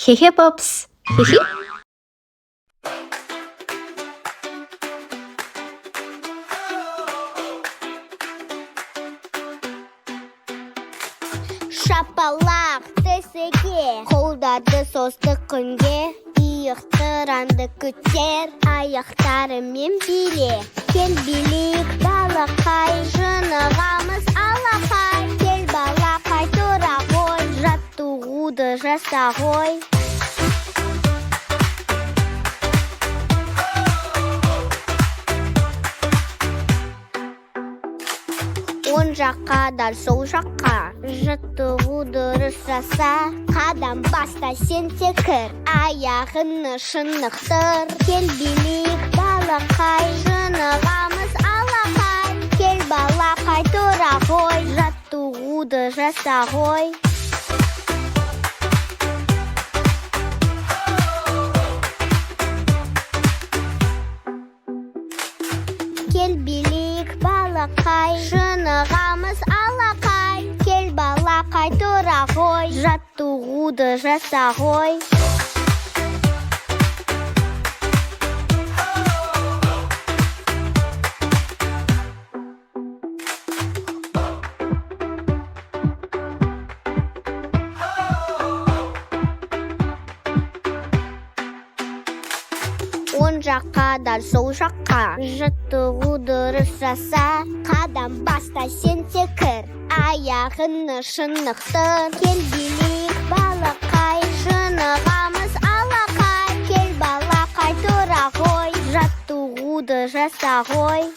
Хе-хе, попс. Хи-хи. Шапалақ тісіге, қолдарды созды күнге, иықтыранды көтер, аяқтарымен биле. Кел билейік балақай, жынығамыз алақай. Кел балақай тұра ғой, жаттығуды жаса ғой. Оң жаққа да сол жаққа, жаттығу дұрыс жаса. Қадам баста сен секір, аяғыны шынықтыр. Кел билейік балақай, жынығамыз алақай. Кел балақай тұра ғой, жаттығуды жаса ғой. Кел билейік балақай, жынығамыз алақай. Кел балақай тұра ғой, жаттығуды жаса ғой. Оң жаққа да сол жаққа, жаттығу дұрыс жаса. Қадам баста сен секір, аяғыны шынықтыр. Кел билейік балақай, жынығамыз алақай. Кел балақай тұра ғой, жаттығуды жаса ғой.